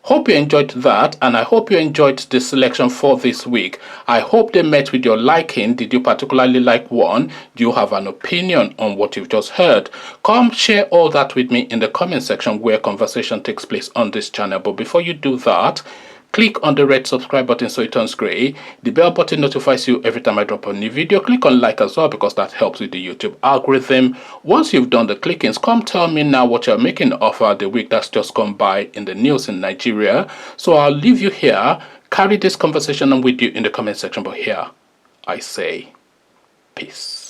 Hope you enjoyed that, and I hope you enjoyed the selection for this week. I hope they met with your liking. Did you particularly like one? Do you have an opinion on what you've just heard? Come share all that with me in the comment section where conversation takes place on this channel. But before you do that, click on the red subscribe button so it turns gray. The bell button notifies you every time I drop a new video. Click on like as well because that helps with the YouTube algorithm. Once you've done the clickings, come tell me now what you're making of the week that's just gone by in the news in Nigeria. So I'll leave you here. Carry this conversation on with you in the comment section. But here, I say, peace.